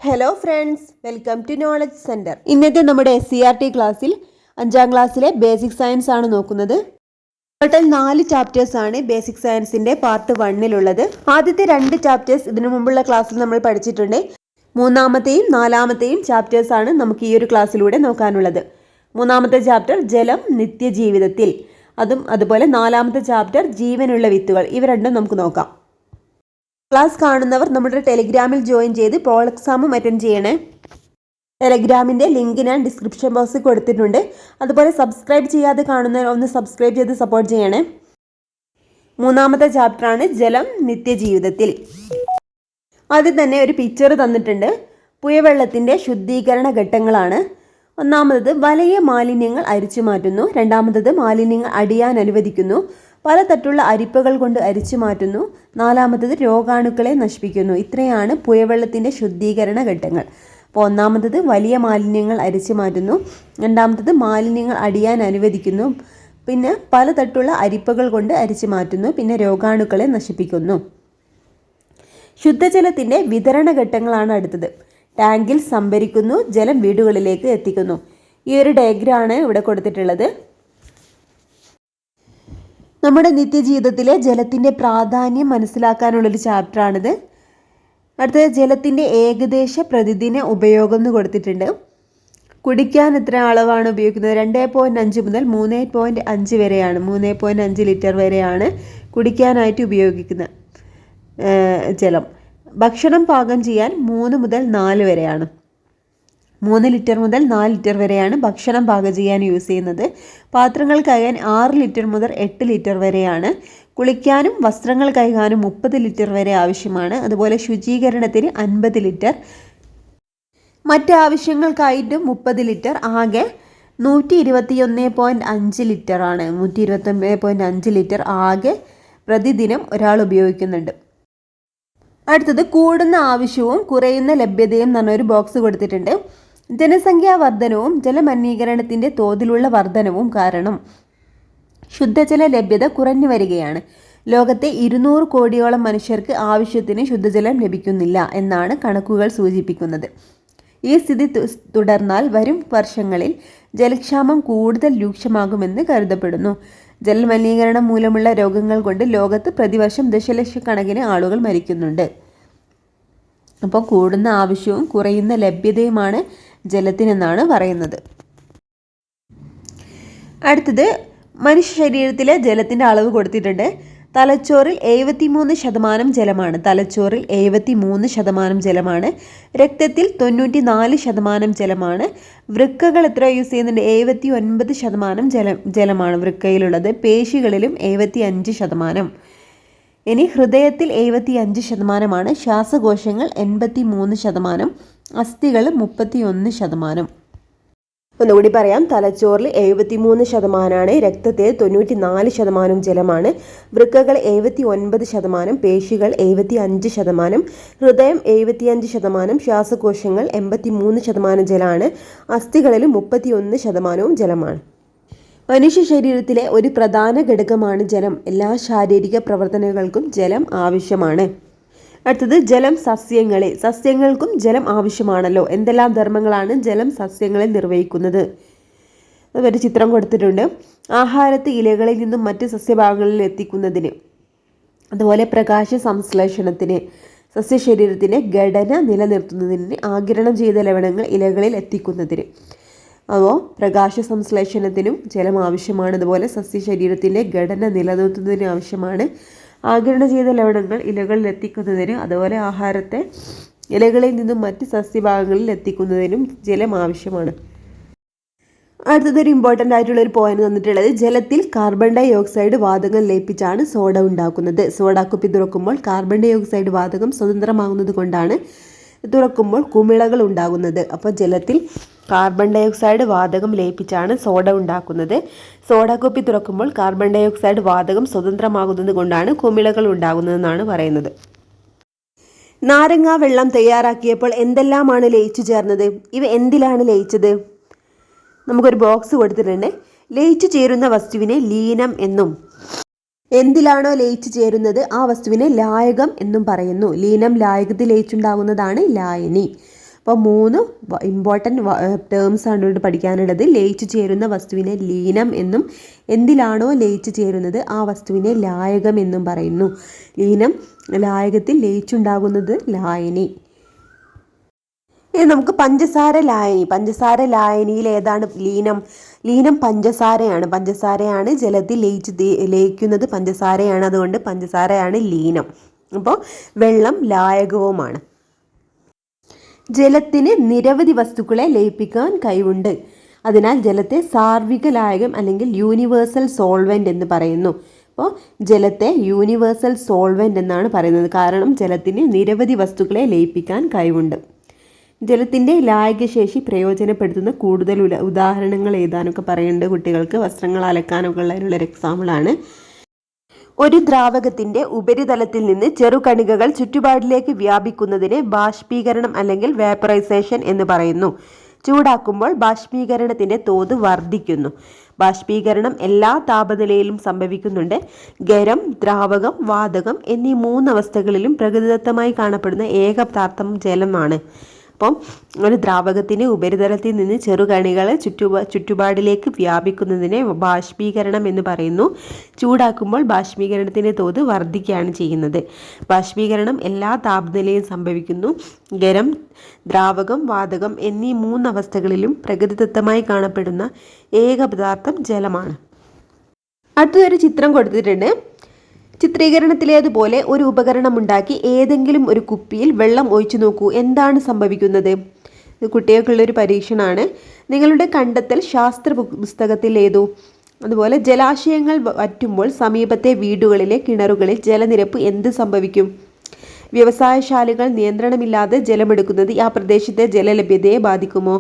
Hello friends, welcome to knowledge centre. ഇന്നത്തെ നമ്മുടെ SCERT ക്ലാസ്സിൽ 5ാം ക്ലാസ്സിലെ ബേസിക് സയൻസ് ആണ് നോക്കുന്നത്. ടോട്ടൽ 4 ചാപ്റ്റേഴ്സ് ആണ് ബേസിക് സയൻസിൻ്റെ പാർട്ട് 1-ലുള്ളത്. ആദ്യത്തെ 2 ചാപ്റ്റേഴ്സ് ഇതിനു മുമ്പുള്ള ക്ലാസ്സിൽ നമ്മൾ പഠിച്ചിട്ടുണ്ട്. 3-ാമത്തെയും 4-ാമത്തെയും ചാപ്റ്റേഴ്സ് ആണ് നമുക്ക് ഈ ഒരു ക്ലാസ്സിലൂടെ നോക്കാനുള്ളത്. 3-ാമത്തെ ചാപ്റ്റർ ജലം നിത്യജീവിതത്തിൽ, അതുപോലെ 4-ാമത്തെ ചാപ്റ്റർ ജീവനുള്ള വിത്തുകൾ. ഇവ രണ്ടും നമുക്ക് നോക്കാം. ക്ലാസ് കാണുന്നവർ നമ്മുടെ ടെലിഗ്രാമിൽ ജോയിൻ ചെയ്ത് പോൾ എക്സാമും അറ്റൻഡ് ചെയ്യണേ. ടെലിഗ്രാമിൻ്റെ ലിങ്ക് ഞാൻ ഡിസ്ക്രിപ്ഷൻ ബോക്സിൽ കൊടുത്തിട്ടുണ്ട്. അതുപോലെ സബ്സ്ക്രൈബ് ചെയ്യാതെ കാണുന്നവർ ഒന്ന് സബ്സ്ക്രൈബ് ചെയ്ത് സപ്പോർട്ട് ചെയ്യണേ. 3-ാമത്തെ ചാപ്റ്ററാണ് ജലം നിത്യജീവിതത്തിൽ. ആദ്യം തന്നെ ഒരു പിക്ചർ തന്നിട്ടുണ്ട്. പുഴവെള്ളത്തിൻ്റെ ശുദ്ധീകരണ ഘട്ടങ്ങളാണ്. 1-ാമത് വലിയ മാലിന്യങ്ങൾ അരിച്ചു മാറ്റുന്നു. 2-ാമത് മാലിന്യങ്ങൾ അടിയാൻ അനുവദിക്കുന്നു. പലതരത്തിലുള്ള അരിപ്പകൾ കൊണ്ട് അരിച്ചു മാറ്റുന്നു. 4-ാമത് രോഗാണുക്കളെ നശിപ്പിക്കുന്നു. ഇത്രയാണ് പുഴവെള്ളത്തിൻ്റെ ശുദ്ധീകരണ ഘട്ടങ്ങൾ. അപ്പോൾ 1-ാമത് വലിയ മാലിന്യങ്ങൾ അരിച്ചു മാറ്റുന്നു. 2-ാമത് മാലിന്യങ്ങൾ അടിയാൻ അനുവദിക്കുന്നു. പിന്നെ പലതരത്തിലുള്ള അരിപ്പകൾ കൊണ്ട് അരിച്ചു മാറ്റുന്നു. പിന്നെ രോഗാണുക്കളെ നശിപ്പിക്കുന്നു. ശുദ്ധജലത്തിൻ്റെ വിതരണ ഘട്ടങ്ങളാണ് അടുത്തത്. ടാങ്കിൽ സംഭരിക്കുന്നു, ജലം വീടുകളിലേക്ക് എത്തിക്കുന്നു. ഈ ഒരു ഡയഗ്രാമാണ് ഇവിടെ കൊടുത്തിട്ടുള്ളത്. നമ്മുടെ നിത്യജീവിതത്തിലെ ജലത്തിൻ്റെ പ്രാധാന്യം മനസ്സിലാക്കാനുള്ളൊരു ചാപ്റ്ററാണിത്. അടുത്തത് ജലത്തിൻ്റെ ഏകദേശ പ്രതിദിന ഉപയോഗം എന്ന് കൊടുത്തിട്ടുണ്ട്. കുടിക്കാൻ എത്ര അളവാണ് ഉപയോഗിക്കുന്നത്? 2.5 മുതൽ 3.5 വരെയാണ്. 3.5 ലിറ്റർ വരെയാണ് കുടിക്കാനായിട്ട് ഉപയോഗിക്കുന്ന ജലം. ഭക്ഷണം പാകം ചെയ്യാൻ 3 മുതൽ 4 വരെയാണ്. 3 ലിറ്റർ മുതൽ 4 ലിറ്റർ വരെയാണ് ഭക്ഷണം പാകം ചെയ്യാൻ യൂസ് ചെയ്യുന്നത്. പാത്രങ്ങൾ കഴുകാൻ 6 ലിറ്റർ മുതൽ 8 ലിറ്റർ വരെയാണ്. കുളിക്കാനും വസ്ത്രങ്ങൾ കഴുകാനും 30 ലിറ്റർ വരെ ആവശ്യമാണ്. അതുപോലെ ശുചീകരണത്തിന് 50 ലിറ്റർ, മറ്റ് ആവശ്യങ്ങൾക്കായിട്ടും 30 ലിറ്റർ. ആകെ 121.5 ലിറ്റർ ആണ്. 121.5 ലിറ്റർ ആകെ പ്രതിദിനം ഒരാൾ ഉപയോഗിക്കുന്നുണ്ട്. അടുത്തത് കൂടുന്ന ആവശ്യവും കുറയുന്ന ലഭ്യതയും എന്ന് പറഞ്ഞൊരു ബോക്സ് കൊടുത്തിട്ടുണ്ട്. ജനസംഖ്യാ വർധനവും ജലമലിനീകരണത്തിൻ്റെ തോതിലുള്ള വർധനവും കാരണം ശുദ്ധജല ലഭ്യത കുറഞ്ഞു വരികയാണ്. ലോകത്തെ 200 കോടിയോളം മനുഷ്യർക്ക് ആവശ്യത്തിന് ശുദ്ധജലം ലഭിക്കുന്നില്ല എന്നാണ് കണക്കുകൾ സൂചിപ്പിക്കുന്നത്. ഈ സ്ഥിതി തുടർന്നാൽ വരും വർഷങ്ങളിൽ ജലക്ഷാമം കൂടുതൽ രൂക്ഷമാകുമെന്ന് കരുതപ്പെടുന്നു. ജലമലിനീകരണം മൂലമുള്ള രോഗങ്ങൾ കൊണ്ട് ലോകത്ത് പ്രതിവർഷം ദശലക്ഷക്കണക്കിന് ആളുകൾ മരിക്കുന്നുണ്ട്. അപ്പോൾ കൂടുന്ന ആവശ്യവും കുറയുന്ന ലഭ്യതയുമാണ് ജലത്തിനെന്നാണ് പറയുന്നത്. അടുത്തത് മനുഷ്യ ശരീരത്തിലെ ജലത്തിൻ്റെ അളവ് കൊടുത്തിട്ടുണ്ട്. തലച്ചോറിൽ 73% ജലമാണ്. തലച്ചോറിൽ 73% ജലമാണ്. രക്തത്തിൽ 94% ജലമാണ്. വൃക്കകൾ എത്ര യൂസ് ചെയ്യുന്നുണ്ട്? 79% ജലമാണ് വൃക്കയിലുള്ളത്. പേശികളിലും 75%. ഇനി ഹൃദയത്തിൽ 75%, ശ്വാസകോശങ്ങൾ 83%, അസ്ഥികൾ 31%. ഒന്നുകൂടി പറയാം. തലച്ചോറിൽ 73%, രക്തത്തിൽ 94% ജലമാണ്, വൃക്കകൾ 79%, പേശികൾ 75%, ഹൃദയം 75%, ശ്വാസകോശങ്ങൾ 83% ജലമാണ്, അസ്ഥികളിലും 31% ജലമാണ്. മനുഷ്യ ശരീരത്തിലെ ഒരു പ്രധാന ഘടകമാണ് ജലം. എല്ലാ ശാരീരിക പ്രവർത്തനങ്ങൾക്കും ജലം ആവശ്യമാണ്. അടുത്തത് ജലം സസ്യങ്ങൾക്കും ജലം ആവശ്യമാണല്ലോ. എന്തെല്ലാം ധർമ്മങ്ങളാണ് ജലം സസ്യങ്ങളിൽ നിർവഹിക്കുന്നത്? ഒരു ചിത്രം കൊടുത്തിട്ടുണ്ട്. ആഹാരത്തെ ഇലകളിൽ നിന്നും മറ്റ് സസ്യഭാഗങ്ങളിൽ എത്തിക്കുന്നതിന്, അതുപോലെ പ്രകാശ സംശ്ലേഷണത്തിന്, സസ്യശരീരത്തിൻ്റെ ഘടന നിലനിർത്തുന്നതിന്, ആഗിരണം ചെയ്ത ലവണങ്ങൾ ഇലകളിൽ എത്തിക്കുന്നതിന്. അപ്പോൾ പ്രകാശ സംശ്ലേഷണത്തിനും ജലം ആവശ്യമാണ്. അതുപോലെ സസ്യശരീരത്തിൻ്റെ ഘടന നിലനിർത്തുന്നതിന് ആവശ്യമാണ്. ആഗിരണം ചെയ്ത ലവണങ്ങൾ ഇലകളിൽ എത്തിക്കുന്നതിന്, അതുപോലെ ആഹാരത്തെ ഇലകളിൽ നിന്നും മറ്റ് സസ്യഭാഗങ്ങളിൽ എത്തിക്കുന്നതിനും ജലം ആവശ്യമാണ്. അടുത്തതൊരു ഇമ്പോർട്ടൻ്റ് ആയിട്ടുള്ളൊരു പോയിന്റ് തന്നിട്ടുള്ളത്, ജലത്തിൽ കാർബൺ ഡൈ ഓക്സൈഡ് വാതകം ലയിപ്പിച്ചാണ് സോഡ ഉണ്ടാക്കുന്നത്. സോഡ കുപ്പി തുറക്കുമ്പോൾ കാർബൺ ഡൈ ഓക്സൈഡ് വാതകം സ്വതന്ത്രമാകുന്നത് കൊണ്ടാണ് തുറക്കുമ്പോൾ കുമിളകൾ ഉണ്ടാകുന്നത്. അപ്പോൾ ജലത്തിൽ കാർബൺ ഡൈ ഓക്സൈഡ് വാതകം ലയിപ്പിച്ചാണ് സോഡ ഉണ്ടാക്കുന്നത്. സോഡ കുപ്പി തുറക്കുമ്പോൾ കാർബൺ ഡൈ ഓക്സൈഡ് വാതകം സ്വതന്ത്രമാകുന്നത് കൊണ്ടാണ് കുമിളകൾ ഉണ്ടാകുന്നതെന്നാണ് പറയുന്നത്. നാരങ്ങ വെള്ളം തയ്യാറാക്കിയപ്പോൾ എന്തെല്ലാമാണ് ലയിച്ചു ചേർന്നത്? ഇവ എന്തിലാണ് ലയിച്ചത്? നമുക്കൊരു ബോക്സ് കൊടുത്തിട്ടുണ്ട്. ലയിച്ചു ചേരുന്ന വസ്തുവിനെ ലീനം എന്നും, എന്തിലാണോ ലയിച്ചു ചേരുന്നത് ആ വസ്തുവിനെ ലായകം എന്നും പറയുന്നു. ലീനം ലായകത്തിൽ ലയിച്ചുണ്ടാകുന്നതാണ് ലായനി. അപ്പോൾ 3 ഇമ്പോർട്ടൻറ്റ് ടേംസ് ആണ് ഇവിടെ പഠിക്കാനുള്ളത്. ലയിച്ചു ചേരുന്ന വസ്തുവിനെ ലീനം എന്നും എന്തിലാണോ ലയിച്ചു ചേരുന്നത് ആ വസ്തുവിനെ ലായകം എന്നും പറയുന്നു. ലീനം ലായകത്തിൽ ലയിച്ചുണ്ടാകുന്നത് ലായനി. ഇനി നമുക്ക് പഞ്ചസാര ലായനിയിൽ ഏതാണ് ലീനം? ലീനം പഞ്ചസാരയാണ് ജലത്തിൽ ലയിക്കുന്നത് പഞ്ചസാരയാണ്. അതുകൊണ്ട് പഞ്ചസാരയാണ് ലീനം. അപ്പോൾ വെള്ളം ലായകവുമാണ്. ജലത്തിന് നിരവധി വസ്തുക്കളെ ലയിപ്പിക്കാൻ കഴിവുണ്ട്. അതിനാൽ ജലത്തെ സാർവിക ലായകം അല്ലെങ്കിൽ യൂണിവേഴ്സൽ സോൾവെന്റ് എന്ന് പറയുന്നു. അപ്പോൾ ജലത്തെ യൂണിവേഴ്സൽ സോൾവെന്റ് എന്നാണ് പറയുന്നത്. കാരണം ജലത്തിന് നിരവധി വസ്തുക്കളെ ലയിപ്പിക്കാൻ കഴിവുണ്ട്. ജലത്തിൻ്റെ ലായകശേഷി പ്രയോജനപ്പെടുത്തുന്ന കൂടുതൽ ഉദാഹരണങ്ങൾ ഏതാനൊക്കെ പറയുന്നുണ്ട് കുട്ടികൾക്ക്. വസ്ത്രങ്ങൾ അലക്കാനൊക്കെ ഉള്ളതിനുള്ളൊരു എക്സാമ്പിളാണ്. ഒരു ദ്രാവകത്തിൻ്റെ ഉപരിതലത്തിൽ നിന്ന് ചെറുകണികകൾ ചുറ്റുപാടിലേക്ക് വ്യാപിക്കുന്നതിനെ ബാഷ്പീകരണം അല്ലെങ്കിൽ വേപ്പറൈസേഷൻ എന്ന് പറയുന്നു. ചൂടാക്കുമ്പോൾ ബാഷ്പീകരണത്തിൻ്റെ തോത് വർദ്ധിക്കുന്നു. ബാഷ്പീകരണം എല്ലാ താപനിലയിലും സംഭവിക്കുന്നുണ്ട്. ഖരം, ദ്രാവകം, വാതകം എന്നീ 3 അവസ്ഥകളിലും പ്രകൃതിദത്തമായി കാണപ്പെടുന്ന ഏക പദാർത്ഥം ജലമാണ്. അപ്പം ഒരു ദ്രാവകത്തിൻ്റെ ഉപരിതലത്തിൽ നിന്ന് ചെറുകണികൾ ചുറ്റുപാടിലേക്ക് വ്യാപിക്കുന്നതിനെ ബാഷ്പീകരണം എന്ന് പറയുന്നു. ചൂടാക്കുമ്പോൾ ബാഷ്പീകരണത്തിൻ്റെ തോത് വർദ്ധിക്കുകയാണ് ചെയ്യുന്നത്. ബാഷ്പീകരണം എല്ലാ താപനിലയിലും സംഭവിക്കുന്നു. ഖരം, ദ്രാവകം, വാതകം എന്നീ 3 അവസ്ഥകളിലും പ്രകൃതിദത്തമായി കാണപ്പെടുന്ന ഏക പദാർത്ഥം ജലമാണ്. അടുത്തൊരു ചിത്രം കൊടുത്തിട്ടുണ്ട്. ചിത്രീകരണത്തിലേതുപോലെ ഒരു ഉപകരണമുണ്ടാക്കി ഏതെങ്കിലും ഒരു കുപ്പിയിൽ വെള്ളം ഒഴിച്ചു നോക്കൂ. എന്താണ് സംഭവിക്കുന്നത്? ഇത് കുട്ടികൾക്കുള്ളൊരു പരീക്ഷണമാണ്. നിങ്ങളുടെ കണ്ടെത്തൽ ശാസ്ത്ര പുസ്തകത്തിൽ എഴുതൂ. അതുപോലെ ജലാശയങ്ങൾ വറ്റുമ്പോൾ സമീപത്തെ വീടുകളിലെ കിണറുകളിൽ ജലനിരപ്പ് എന്ത് സംഭവിക്കും? വ്യവസായശാലകൾ നിയന്ത്രണമില്ലാതെ ജലമെടുക്കുന്നത് ആ പ്രദേശത്തെ ജലലഭ്യതയെ ബാധിക്കുമോ?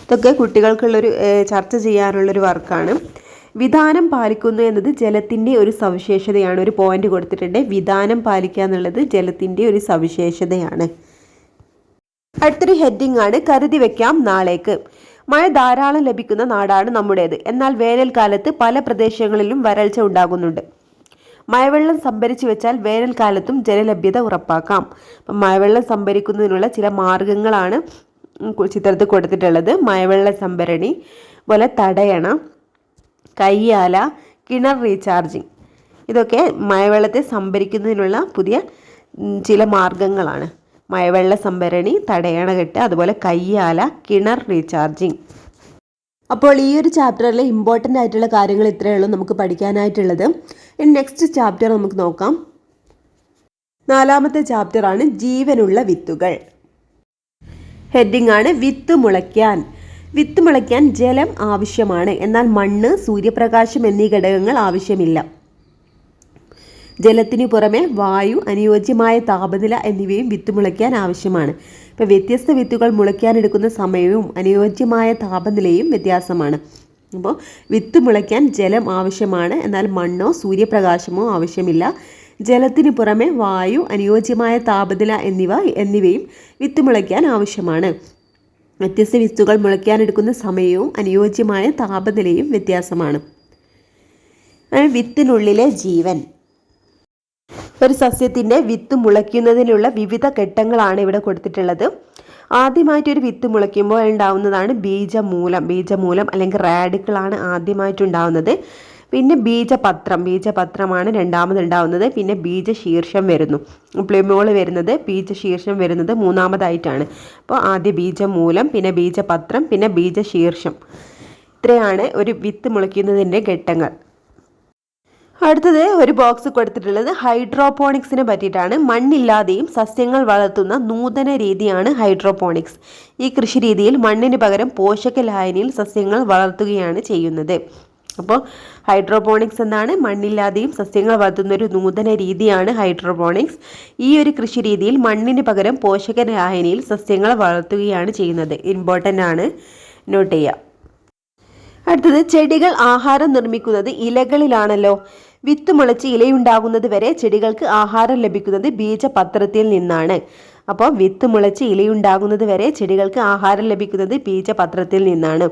ഇതൊക്കെ കുട്ടികൾക്കുള്ളൊരു ചർച്ച ചെയ്യാനുള്ളൊരു വർക്കാണ്. വിധാനം പാലിക്കുന്നു എന്നത് ജലത്തിൻ്റെ ഒരു സവിശേഷതയാണ്. ഒരു പോയിന്റ് കൊടുത്തിട്ടുണ്ട്. വിധാനം പാലിക്കുക എന്നുള്ളത് ജലത്തിൻ്റെ ഒരു സവിശേഷതയാണ്. അടുത്തൊരു ഹെഡിങ് ആണ് കരുതി വെക്കാം നാളേക്ക്. മഴ ധാരാളം ലഭിക്കുന്ന നാടാണ് നമ്മുടേത്. എന്നാൽ വേനൽക്കാലത്ത് പല പ്രദേശങ്ങളിലും വരൾച്ച ഉണ്ടാകുന്നുണ്ട്. മഴവെള്ളം സംഭരിച്ചു വെച്ചാൽ വേനൽക്കാലത്തും ജലലഭ്യത ഉറപ്പാക്കാം. അപ്പം മഴവെള്ളം സംഭരിക്കുന്നതിനുള്ള ചില മാർഗങ്ങളാണ് ചിത്രത്തിൽ കൊടുത്തിട്ടുള്ളത്. മഴവെള്ള സംഭരണി, പോലെ തടയണ, കയ്യാല, കിണർ റീചാർജിങ്. ഇതൊക്കെ മഴവെള്ളത്തെ സംഭരിക്കുന്നതിനുള്ള പുതിയ ചില മാർഗങ്ങളാണ്. മഴവെള്ള സംഭരണി, തടയണകെട്ട്, അതുപോലെ കയ്യാല, കിണർ റീചാർജിങ്. അപ്പോൾ ഈ ഒരു ചാപ്റ്ററിൽ ഇമ്പോർട്ടൻ്റ് ആയിട്ടുള്ള കാര്യങ്ങൾ ഇത്രയേ ഉള്ളൂ നമുക്ക് പഠിക്കാനായിട്ടുള്ളത്. ഇനി നെക്സ്റ്റ് ചാപ്റ്റർ നമുക്ക് നോക്കാം. 4ാമത്തെ ചാപ്റ്ററാണ് ജീവനുള്ള വിത്തുകൾ. ഹെഡിങ് ആണ് വിത്ത് മുളയ്ക്കാൻ. വിത്ത് മുളയ്ക്കാൻ ജലം ആവശ്യമാണ്. എന്നാൽ മണ്ണ്, സൂര്യപ്രകാശം എന്നീ ഘടകങ്ങൾ ആവശ്യമില്ല. ജലത്തിനു പുറമെ വായു, അനുയോജ്യമായ താപനില എന്നിവയും വിത്ത് മുളയ്ക്കാൻ ആവശ്യമാണ്. ഇപ്പോൾ വ്യത്യസ്ത വിത്തുകൾ മുളയ്ക്കാനെടുക്കുന്ന സമയവും അനുയോജ്യമായ താപനിലയും വ്യത്യാസമാണ്. അപ്പോൾ വിത്ത് മുളയ്ക്കാൻ ജലം ആവശ്യമാണ്. എന്നാൽ മണ്ണോ സൂര്യപ്രകാശമോ ആവശ്യമില്ല. ജലത്തിനു പുറമെ വായു, അനുയോജ്യമായ താപനില എന്നിവയും വിത്ത് മുളയ്ക്കാൻ ആവശ്യമാണ്. വ്യത്യസ്ത വിത്തുകൾ മുളയ്ക്കാനെടുക്കുന്ന സമയവും അനുയോജ്യമായ താപനിലയും വ്യത്യാസമാണ്. വിത്തിനുള്ളിലെ ജീവൻ. ഒരു സസ്യത്തിൻ്റെ വിത്ത് മുളയ്ക്കുന്നതിനുള്ള വിവിധ ഘട്ടങ്ങളാണ് ഇവിടെ കൊടുത്തിട്ടുള്ളത്. ആദ്യമായിട്ടൊരു വിത്ത് മുളയ്ക്കുമ്പോൾ ഉണ്ടാവുന്നതാണ് ബീജമൂലം അല്ലെങ്കിൽ റാഡിക്കിളാണ് ആദ്യമായിട്ടുണ്ടാവുന്നത്. പിന്നെ ബീജപത്രമാണ് രണ്ടാമതുണ്ടാവുന്നത്. പിന്നെ ബീജശീർഷം വരുന്നു. പ്ലിമോള് വരുന്നത്, ബീജശീർഷം വരുന്നത് 3ാമതായിട്ടാണ്. അപ്പോൾ ആദ്യം ബീജമൂലം, പിന്നെ ബീജപത്രം, പിന്നെ ബീജശീർഷം. ഇത്രയാണ് ഒരു വിത്ത് മുളയ്ക്കുന്നതിൻ്റെ ഘട്ടങ്ങൾ. അടുത്തത് ഒരു ബോക്സ് കൊടുത്തിട്ടുള്ളത് ഹൈഡ്രോപോണിക്സിനെ പറ്റിയിട്ടാണ്. മണ്ണില്ലാതെയും സസ്യങ്ങൾ വളർത്തുന്ന നൂതന രീതിയാണ് ഹൈഡ്രോപോണിക്സ്. ഈ കൃഷി രീതിയിൽ മണ്ണിന് പകരം പോഷക ലായനിയിൽ സസ്യങ്ങൾ വളർത്തുകയാണ് ചെയ്യുന്നത്. അപ്പോൾ ഹൈഡ്രോപോണിക്സ് എന്നാണ് മണ്ണില്ലാതെയും സസ്യങ്ങൾ വളർത്തുന്ന ഒരു നൂതന രീതിയാണ് ഹൈഡ്രോപോണിക്സ്. ഈ ഒരു കൃഷി രീതിയിൽ മണ്ണിന് പകരം പോഷക ലായനിയിൽ സസ്യങ്ങൾ വളർത്തുകയാണ് ചെയ്യുന്നത്. ഇമ്പോർട്ടൻ്റ് ആണ്, നോട്ട് ചെയ്യുക. അടുത്തത് ചെടികൾ ആഹാരം നിർമ്മിക്കുന്നത് ഇലകളിലാണല്ലോ. വിത്ത് മുളച്ച് ഇലയുണ്ടാകുന്നത് വരെ ചെടികൾക്ക് ആഹാരം ലഭിക്കുന്നത് ബീജപത്രത്തിൽ നിന്നാണ്. അപ്പോൾ വിത്ത് മുളച്ച് ഇലയുണ്ടാകുന്നത് വരെ ചെടികൾക്ക് ആഹാരം ലഭിക്കുന്നത് ബീജപത്രത്തിൽ നിന്നാണ്.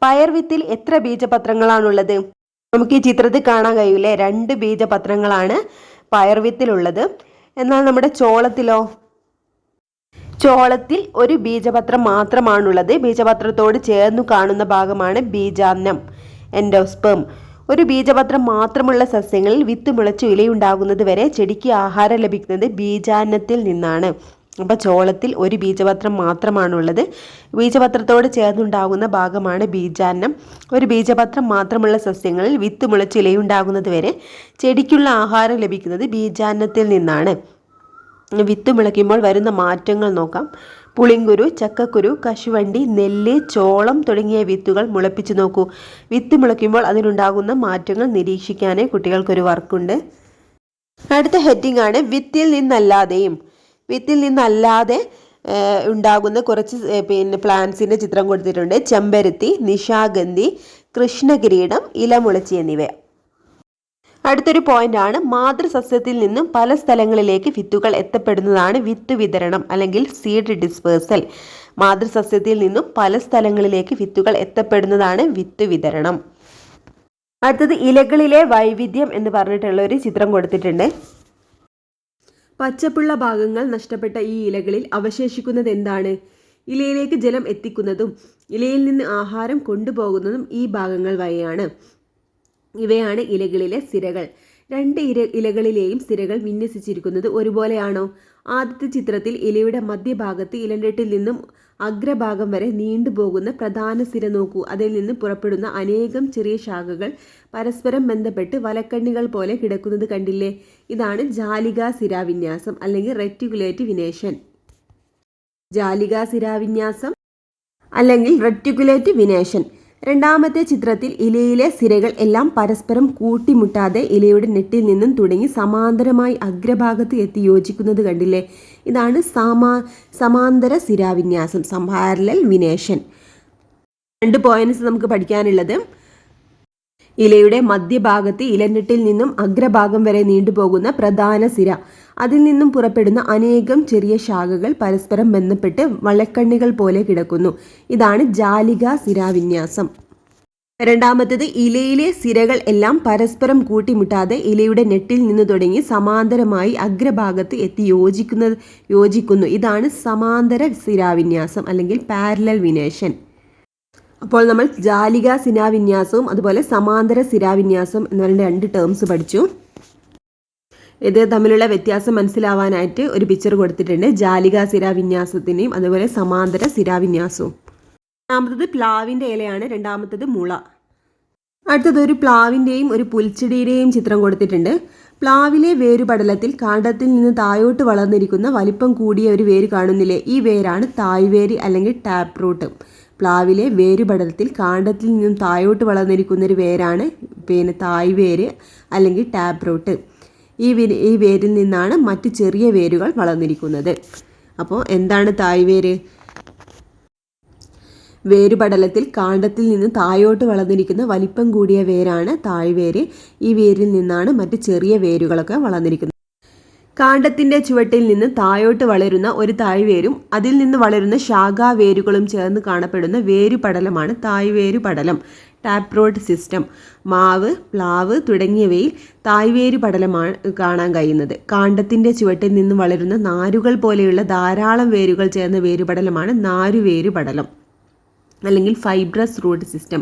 പയർ വിത്തിൽ എത്ര ബീജപത്രങ്ങളാണുള്ളത്? നമുക്ക് ഈ ചിത്രത്തിൽ കാണാൻ കഴിയില്ലേ, 2 ബീജപത്രങ്ങളാണ് പയർ വിത്തിലുള്ളത്. എന്നാൽ നമ്മുടെ ചോളത്തിലോ ചോളത്തിൽ ഒരു ബീജപത്രം മാത്രമാണുള്ളത്. ബീജപത്രത്തോട് ചേർന്നു കാണുന്ന ഭാഗമാണ് ബീജാന്നം, എൻഡോസ്പേം. ഒരു ബീജപത്രം മാത്രമുള്ള സസ്യങ്ങളിൽ വിത്ത് മുളച്ചു ഇലയുണ്ടാകുന്നത് വരെ ചെടിക്ക് ആഹാരം ലഭിക്കുന്നത് ബീജാന്നത്തിൽ നിന്നാണ്. അപ്പോൾ ചോളത്തിൽ ഒരു ബീജപത്രം മാത്രമാണുള്ളത്. ബീജപത്രത്തോട് ചേർന്നുണ്ടാകുന്ന ഭാഗമാണ് ബീജാന്നം. ഒരു ബീജപത്രം മാത്രമുള്ള സസ്യങ്ങളിൽ വിത്ത് മുളച്ച് ഇലയുണ്ടാകുന്നത് വരെ ചെടിക്കുള്ള ആഹാരം ലഭിക്കുന്നത് ബീജാന്നത്തിൽ നിന്നാണ്. വിത്ത് മുളയ്ക്കുമ്പോൾ വരുന്ന മാറ്റങ്ങൾ നോക്കാം. പുളിങ്കുരു, ചക്കക്കുരു, കശുവണ്ടി, നെല്ല്, ചോളം തുടങ്ങിയ വിത്തുകൾ മുളപ്പിച്ചു നോക്കൂ. വിത്ത് മുളയ്ക്കുമ്പോൾ അതിനുണ്ടാകുന്ന മാറ്റങ്ങൾ നിരീക്ഷിക്കാനേ കുട്ടികൾക്കൊരു വർക്കുണ്ട്. അടുത്ത ഹെഡിങ് ആണ് വിത്തിൽ നിന്നല്ലാതെയും. വിത്തിൽ നിന്നല്ലാതെ ഉണ്ടാകുന്ന കുറച്ച് പ്ലാന്റ്സിൻ്റെ ചിത്രം കൊടുത്തിട്ടുണ്ട്. ചെമ്പരത്തി, നിശാഗന്ധി, കൃഷ്ണകിരീടം, ഇലമുളച്ചി എന്നിവ. അടുത്തൊരു പോയിന്റ് ആണ് മാതൃസസ്യത്തിൽ നിന്നും പല സ്ഥലങ്ങളിലേക്ക് വിത്തുകൾ എത്തപ്പെടുന്നതാണ് വിത്ത് വിതരണം അല്ലെങ്കിൽ സീഡ് ഡിസ്പേഴ്സൽ. മാതൃസസ്യത്തിൽ നിന്നും പല സ്ഥലങ്ങളിലേക്ക് വിത്തുകൾ എത്തപ്പെടുന്നതാണ് വിത്ത് വിതരണം. അടുത്തത് ഇലകളിലെ വൈവിധ്യം എന്ന് പറഞ്ഞിട്ടുള്ള ഒരു ചിത്രം കൊടുത്തിട്ടുണ്ട്. പച്ചപ്പുള്ള ഭാഗങ്ങൾ നഷ്ടപ്പെട്ട ഈ ഇലകളിൽ അവശേഷിക്കുന്നത് എന്താണ്? ഇലയിലേക്ക് ജലം എത്തിക്കുന്നതും ഇലയിൽ നിന്ന് ആഹാരം കൊണ്ടുപോകുന്നതും ഈ ഭാഗങ്ങൾ വഴിയാണ്. ഇവയാണ് ഇലകളിലെ സിരകൾ. രണ്ട് ഇലകളിലെയും സിരകൾ വിന്യസിച്ചിരിക്കുന്നത് ഒരുപോലെയാണോ? ആദ്യത്തെ ചിത്രത്തിൽ ഇലയുടെ മധ്യഭാഗത്ത് ഇലഞ്ഞെട്ടിൽ നിന്നും അഗ്രഭാഗം വരെ നീണ്ടുപോകുന്ന പ്രധാന സിര നോക്കൂ. അതിൽ നിന്ന് പുറപ്പെടുന്ന അനേകം ചെറിയ ശാഖകൾ പരസ്പരം ബന്ധപ്പെട്ട് വലക്കണ്ണികൾ പോലെ കിടക്കുന്നത് കണ്ടില്ലേ? ഇതാണ് ജാലികാ സിരാവിന്യാസം അല്ലെങ്കിൽ റെറ്റിക്കുലേറ്റ് ജാലികാ സിരാവിന്യാസം അല്ലെങ്കിൽ റെറ്റിക്കുലേറ്റ് വിനേഷൻ. രണ്ടാമത്തെ ചിത്രത്തിൽ ഇലയിലെ സിരകൾ എല്ലാം പരസ്പരം കൂട്ടിമുട്ടാതെ ഇലയുടെ നെറ്റിൽ നിന്നും തുടങ്ങി സമാന്തരമായി അഗ്രഭാഗത്ത് എത്തി യോജിക്കുന്നത് കണ്ടില്ലേ? ഇതാണ് സമാന്തര സിരാവിന്യാസം, പാരലൽ വിനേഷൻ. 2 പോയിന്റ്സ് നമുക്ക് പഠിക്കാനുള്ളത്. ഇലയുടെ മധ്യഭാഗത്ത് ഇലഞ്ഞെട്ടിൽ നിന്നും അഗ്രഭാഗം വരെ നീണ്ടുപോകുന്ന പ്രധാന സിര, അതിൽ നിന്നും പുറപ്പെടുന്ന അനേകം ചെറിയ ശാഖകൾ പരസ്പരം ബന്ധപ്പെട്ട് വളക്കണ്ണികൾ പോലെ കിടക്കുന്നു. ഇതാണ് ജാലികാ സിരാവിന്യാസം. രണ്ടാമത്തേത് ഇലയിലെ സിരകൾ എല്ലാം പരസ്പരം കൂട്ടിമുട്ടാതെ ഇലയുടെ നെറ്റിൽ നിന്ന് തുടങ്ങി സമാന്തരമായി അഗ്രഭാഗത്ത് എത്തി യോജിക്കുന്നു. ഇതാണ് സമാന്തര സിരാവിന്യാസം അല്ലെങ്കിൽ പാരലൽ വിനേഷൻ. അപ്പോൾ നമ്മൾ ജാലികാ സിരാവിന്യാസവും അതുപോലെ സമാന്തര സിരാവിന്യാസം എന്ന് പറയുന്ന 2 ടേംസ് പഠിച്ചു. ഇത് തമ്മിലുള്ള വ്യത്യാസം മനസ്സിലാവാനായിട്ട് ഒരു പിക്ചർ കൊടുത്തിട്ടുണ്ട്. ജാലികാ സിരാവിന്യാസത്തിൻ്റെയും അതുപോലെ സമാന്തര സിരാവിന്യാസവും. രണ്ടാമത്തത് പ്ലാവിൻ്റെ ഇലയാണ്, രണ്ടാമത്തത് മുള. അടുത്തത് ഒരു പ്ലാവിൻ്റെയും ഒരു പുൽച്ചെടിയുടെയും ചിത്രം കൊടുത്തിട്ടുണ്ട്. പ്ലാവിലെ വേരുപടലത്തിൽ കാണ്ഡത്തിൽ നിന്ന് താഴോട്ട് വളർന്നിരിക്കുന്ന വലിപ്പം കൂടിയ ഒരു വേര് കാണുന്നില്ലേ? ഈ വേരാണ് തായ്വേര് അല്ലെങ്കിൽ ടാപ്പ് റൂട്ട്. പ്ലാവിലെ വേരുപടലത്തിൽ കാണ്ഡത്തിൽ നിന്നും താഴോട്ട് വളർന്നിരിക്കുന്ന ഒരു വേരാണ് തായ്വേര് അല്ലെങ്കിൽ ടാപ്പ് റൂട്ട്. ഈ വേരിൽ നിന്നാണ് മറ്റ് ചെറിയ വേരുകൾ വളർന്നിരിക്കുന്നത്. അപ്പോൾ എന്താണ് തായ്വേര്? വേരുപടലത്തിൽ കാണ്ഡത്തിൽ നിന്ന് താഴോട്ട് വളർന്നിരിക്കുന്ന വലിപ്പം കൂടിയ വേരാണ് തായ്വേര്. ഈ വേരിൽ നിന്നാണ് മറ്റ് ചെറിയ വേരുകളൊക്കെ വളർന്നിരിക്കുന്നത്. കാണ്ഡത്തിൻ്റെ ചുവട്ടിൽ നിന്ന് താഴോട്ട് വളരുന്ന ഒരു തായ്വേരും അതിൽ നിന്ന് വളരുന്ന ശാഖാവേരുകളും ചേർന്ന് കാണപ്പെടുന്ന വേരുപടലമാണ് തായ്വേരുപടലം, ടാപ്പ് റൂട്ട് സിസ്റ്റം. മാവ്, പ്ലാവ് തുടങ്ങിയവയിൽ തായ്വേര് പടലമാണ് കാണാൻ കഴിയുന്നത്. കാണ്ഡത്തിൻ്റെ ചുവട്ടിൽ നിന്ന് വളരുന്ന നാരുകൾ പോലെയുള്ള ധാരാളം വേരുകൾ ചേർന്ന വേരുപടലമാണ് നാരുവേരുപടലം അല്ലെങ്കിൽ ഫൈബ്രസ് റൂട്ട് സിസ്റ്റം.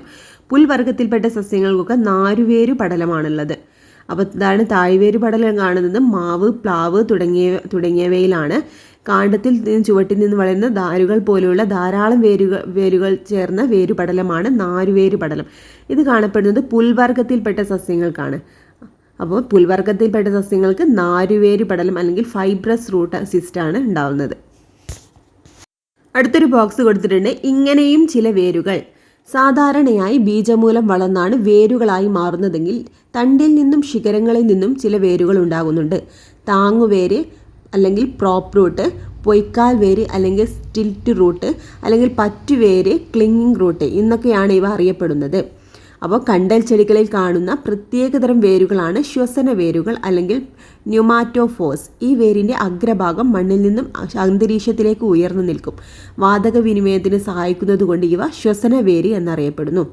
പുൽവർഗത്തിൽപ്പെട്ട സസ്യങ്ങൾക്കൊക്കെ നാരുവേരു പടലമാണുള്ളത്. അപ്പോൾ ഇതാണ് തായ്വേര് പടലം കാണുന്നത്. മാവ്, പ്ലാവ് തുടങ്ങിയവയിലാണ്. കാണ്ഡത്തിൽ നിന്ന് ചുവട്ടിൽ നിന്ന് വളരുന്ന ധാരുകൾ പോലെയുള്ള ധാരാളം വേരുകൾ ചേർന്ന വേരുപടലമാണ് നാരുവേര് പടലം. ഇത് കാണപ്പെടുന്നത് പുൽവർഗത്തിൽപ്പെട്ട സസ്യങ്ങൾക്കാണ്. അപ്പോൾ പുൽവർഗത്തിൽപ്പെട്ട സസ്യങ്ങൾക്ക് നാരുവേര് പടലം അല്ലെങ്കിൽ ഫൈബ്രസ് റൂട്ട് സിസ്റ്റമാണ് ഉണ്ടാവുന്നത്. അടുത്തൊരു ബോക്സ് കൊടുത്തിട്ടുണ്ട്. ഇങ്ങനെയും ചില വേരുകൾ. സാധാരണയായി ബീജമൂലം വളർന്നാണ് വേരുകളായി മാറുന്നതെങ്കിൽ തണ്ടിൽ നിന്നും ശിഖരങ്ങളിൽ നിന്നും ചില വേരുകൾ ഉണ്ടാകുന്നുണ്ട്. താങ്ങുവേര് അല്ലെങ്കിൽ പ്രോപ്പ് റൂട്ട്, പൊയ്ക്കാൽ വേര് അല്ലെങ്കിൽ സ്റ്റിൽറ്റ് റൂട്ട് അല്ലെങ്കിൽ പറ്റുവേര്, ക്ലിങ്ങിങ് റൂട്ട് എന്നൊക്കെയാണ് ഇവ അറിയപ്പെടുന്നത്. അപ്പോൾ കണ്ടൽ ചെടികളിൽ കാണുന്ന പ്രത്യേകതരം വേരുകളാണ് ശ്വസന വേരുകൾ അല്ലെങ്കിൽ ന്യൂമാറ്റോഫോസ്. ഈ വേരിൻ്റെ അഗ്രഭാഗം മണ്ണിൽ നിന്നും അന്തരീക്ഷത്തിലേക്ക് ഉയർന്നു നിൽക്കും. വാതക വിനിമയത്തിന് സഹായിക്കുന്നത് കൊണ്ട് ഇവ ശ്വസന വേര് എന്നറിയപ്പെടുന്നു.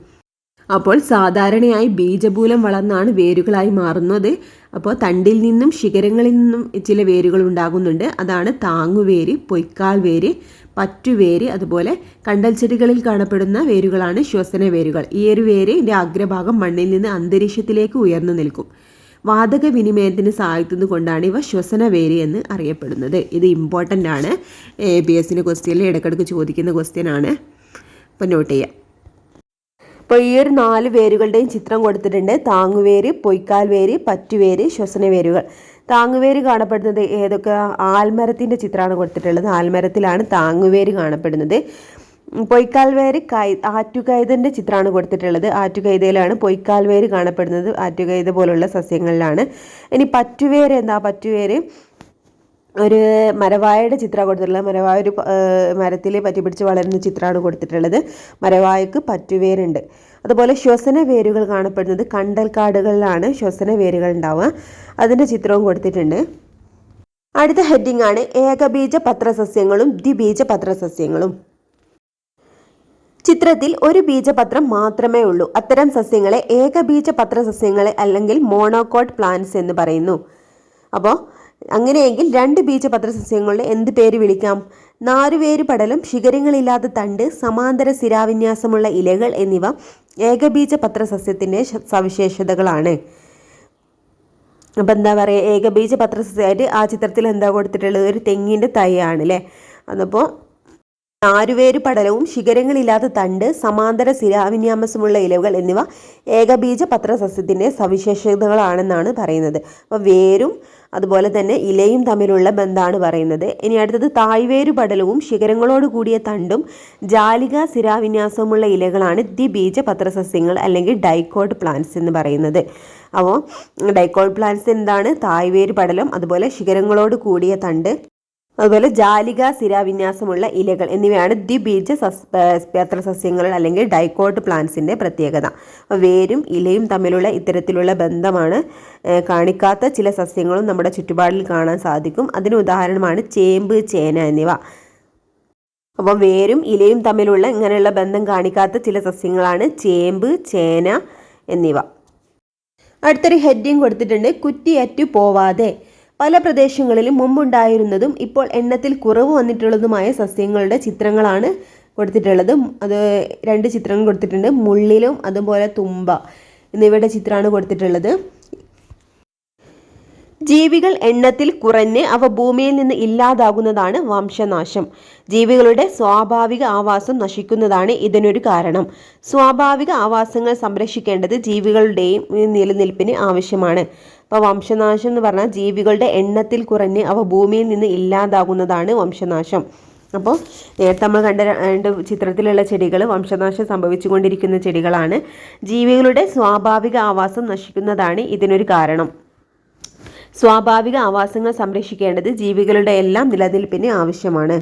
അപ്പോൾ സാധാരണയായി ബീജമൂലം വളർന്നാണ് വേരുകളായി മാറുന്നത്. അപ്പോൾ തണ്ടിൽ നിന്നും ശിഖരങ്ങളിൽ നിന്നും ചില വേരുകൾ ഉണ്ടാകുന്നുണ്ട്. അതാണ് താങ്ങുവേര്, പൊയ്ക്കാൽ വേര്, പറ്റുവേര്, അതുപോലെ കണ്ടൽ ചെടികളിൽ കാണപ്പെടുന്ന വേരുകളാണ് ശ്വസന വേരുകൾ. ഈ ഒരു വേരിൻ്റെ അഗ്രഭാഗം മണ്ണിൽ നിന്ന് അന്തരീക്ഷത്തിലേക്ക് ഉയർന്നു നിൽക്കും. വാതക വിനിമയത്തിന് സഹായിക്കുന്നത് കൊണ്ടാണ് ഇവ ശ്വസന വേര് എന്ന് അറിയപ്പെടുന്നത്. ഇത് ഇമ്പോർട്ടൻ്റ് ആണ്. ABSൻ്റെ ക്വസ്റ്റ്യനിൽ ഇടയ്ക്കിടയ്ക്ക് ചോദിക്കുന്ന ക്വസ്റ്റ്യൻ ആണ്. അപ്പോൾ നോട്ട് ചെയ്യാം. അപ്പോൾ ഈ ഒരു 4 വേരുകളുടെയും ചിത്രം കൊടുത്തിട്ടുണ്ട്. താങ്ങുവേര്, പൊയ്ക്കാൽ വേര്, പറ്റുവേര്, ശ്വസന വേരുകൾ. താങ്ങുവേര് കാണപ്പെടുന്നത് ഏതൊക്കെ? ആൽമരത്തിൻ്റെ ചിത്രമാണ് കൊടുത്തിട്ടുള്ളത്. ആൽമരത്തിലാണ് താങ്ങുവേര് കാണപ്പെടുന്നത്. പൊയ്ക്കാൽ വേര് ആറ്റുകൈതൻ്റെ ചിത്രമാണ് കൊടുത്തിട്ടുള്ളത്. ആറ്റുകൈതയിലാണ് പൊയ്ക്കാൽ വേര് കാണപ്പെടുന്നത്. ആറ്റുകൈത പോലുള്ള സസ്യങ്ങളിലാണ്. ഇനി പറ്റുവേര് എന്താ? പറ്റുവേര് ഒരു മരവാഴയുടെ ചിത്രമാണ് കൊടുത്തിട്ടുള്ളത്. മരവാഴ ഒരു മരത്തിൽ പറ്റിപ്പിടിച്ച് വളരുന്ന ചിത്രമാണ് കൊടുത്തിട്ടുള്ളത്. മരവാഴയ്ക്ക് പറ്റുവേരുണ്ട്. അതുപോലെ ശ്വസന വേരുകൾ കാണപ്പെടുന്നത് കണ്ടൽക്കാടുകളിലാണ് ശ്വസന വേരുകൾ ഉണ്ടാവുക. അതിൻ്റെ ചിത്രവും കൊടുത്തിട്ടുണ്ട്. അടുത്ത ഹെഡിങ് ആണ് ഏകബീജ പത്രസസ്യങ്ങളും ദ്വിബീജ പത്രസസ്യങ്ങളും. ചിത്രത്തിൽ ഒരു ബീജപത്രം മാത്രമേ ഉള്ളൂ. അത്തരം സസ്യങ്ങളെ ഏകബീജ പത്രസസ്യങ്ങളെ അല്ലെങ്കിൽ മോണോകോട്ട് പ്ലാന്റ്സ് എന്ന് പറയുന്നു. അപ്പോൾ അങ്ങനെയെങ്കിൽ 2 ബീജപത്രസസ്യങ്ങളുടെ എന്ത് പേര് വിളിക്കാം? നാരുവേര് പടലം, ശിഖരങ്ങളില്ലാത്ത തണ്ട്, സമാന്തര സിരാവിന്യാസമുള്ള ഇലകൾ എന്നിവ ഏകബീജ പത്രസസ്യത്തിൻ്റെ സവിശേഷതകളാണ്. അപ്പം എന്താ പറയുക, ഏകബീജ പത്രസസ്യമായിട്ട് ആ ചിത്രത്തിൽ എന്താ കൊടുത്തിട്ടുള്ളത്? ഒരു തെങ്ങിൻ്റെ തൈയാണ് അല്ലേ. അതപ്പോൾ നാരുവേര് പടലവും ശിഖരങ്ങളില്ലാത്ത തണ്ട്, സമാന്തര സിരാവിന്യാസമുള്ള ഇലകൾ എന്നിവ ഏകബീജ പത്രസസ്യത്തിൻ്റെ സവിശേഷതകളാണെന്നാണ് പറയുന്നത്. അപ്പോൾ വേരും അതുപോലെ തന്നെ ഇലയും തമ്മിലുള്ള ബന്ധമാണ് പറയുന്നത്. ഇനി അടുത്തത് തായ്വേരു പടലവും ശിഖരങ്ങളോട് കൂടിയ തണ്ടും ജാലിക സിരാവിന്യാസമുള്ള ഇലകളാണ് ദ്വിബീജ പത്രസസ്യങ്ങൾ അല്ലെങ്കിൽ ഡൈക്കോട്ട് പ്ലാന്റ്സ് എന്ന് പറയുന്നത്. അപ്പോൾ ഡൈക്കോട്ട് പ്ലാന്റ്സ് എന്താണ്? തായ്വേര് പടലം, അതുപോലെ ശിഖരങ്ങളോട് കൂടിയ തണ്ട്, അതുപോലെ ജാലിക സിരാവിന്യാസമുള്ള ഇലകൾ എന്നിവയാണ് ദ്വിബീജ പത്രസസ്യങ്ങൾ അല്ലെങ്കിൽ ഡൈക്കോട്ട് പ്ലാന്റ്സിൻ്റെ പ്രത്യേകത. വേരും ഇലയും തമ്മിലുള്ള ഇത്തരത്തിലുള്ള ബന്ധമാണ് കാണിക്കാത്ത ചില സസ്യങ്ങളും നമ്മുടെ ചുറ്റുപാടിൽ കാണാൻ സാധിക്കും. അതിന് ഉദാഹരണമാണ് ചേമ്പ്, ചേന എന്നിവ. അപ്പോൾ വേരും ഇലയും തമ്മിലുള്ള ഇങ്ങനെയുള്ള ബന്ധം കാണിക്കാത്ത ചില സസ്യങ്ങളാണ് ചേമ്പ്, ചേന എന്നിവ. അടുത്തൊരു ഹെഡിങ് കൊടുത്തിട്ടുണ്ട്, കുറ്റിയറ്റു പോവാതെ. പല പ്രദേശങ്ങളിലും മുമ്പുണ്ടായിരുന്നതും ഇപ്പോൾ എണ്ണത്തിൽ കുറവ് വന്നിട്ടുള്ളതുമായ സസ്യങ്ങളുടെ ചിത്രങ്ങളാണ് കൊടുത്തിട്ടുള്ളത്. അത് 2 ചിത്രങ്ങൾ കൊടുത്തിട്ടുണ്ട്. മുള്ളിലും അതുപോലെ തുമ്പ എന്നിവയുടെ ചിത്രമാണ് കൊടുത്തിട്ടുള്ളത്. ജീവികൾ എണ്ണത്തിൽ കുറഞ്ഞ് അവ ഭൂമിയിൽ നിന്ന് ഇല്ലാതാകുന്നതാണ് വംശനാശം. ജീവികളുടെ സ്വാഭാവിക ആവാസം നശിക്കുന്നതാണ് ഇതിനൊരു കാരണം. സ്വാഭാവിക ആവാസങ്ങൾ സംരക്ഷിക്കേണ്ടത് ജീവികളുടെയും നിലനിൽപ്പിന് ആവശ്യമാണ്. അപ്പോൾ വംശനാശം എന്ന് പറഞ്ഞാൽ ജീവികളുടെ എണ്ണത്തിൽ കുറഞ്ഞ് അവ ഭൂമിയിൽ നിന്ന് ഇല്ലാതാകുന്നതാണ് വംശനാശം. അപ്പോൾ നേരത്തെ നമ്മൾ കണ്ട 2 ചിത്രത്തിലുള്ള ചെടികൾ വംശനാശം സംഭവിച്ചുകൊണ്ടിരിക്കുന്ന ചെടികളാണ്. ജീവികളുടെ സ്വാഭാവിക ആവാസം നശിക്കുന്നതാണ് ഇതിനൊരു കാരണം. സ്വാഭാവിക ആവാസങ്ങൾ സംരക്ഷിക്കേണ്ടത് ജീവികളുടെ എല്ലാം നിലനിൽപ്പിന് ആവശ്യമാണ്.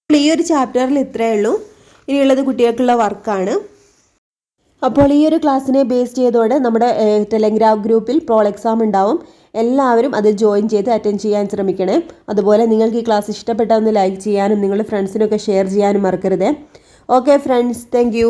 ഈ ഒരു ചാപ്റ്ററിൽ ഇത്രയേ ഉള്ളൂ. ഇനിയുള്ളത് കുട്ടികൾക്കുള്ള വർക്കാണ്. അപ്പോൾ ഈ ഒരു ക്ലാസ്സിനെ ബേസ് ചെയ്തോടെ നമ്മുടെ ടെലഗ്രാം ഗ്രൂപ്പിൽ പ്രോൾ എക്സാം ഉണ്ടാവും. എല്ലാവരും അത് ജോയിൻ ചെയ്ത് അറ്റൻഡ് ചെയ്യാൻ ശ്രമിക്കണേ. അതുപോലെ നിങ്ങൾക്ക് ഈ ക്ലാസ് ഇഷ്ടപ്പെട്ടാൽ ഒന്ന് ലൈക്ക് ചെയ്യാനും നിങ്ങളുടെ ഫ്രണ്ട്സിനൊക്കെ ഷെയർ ചെയ്യാനും മറക്കരുത്. Okay friends, thank you.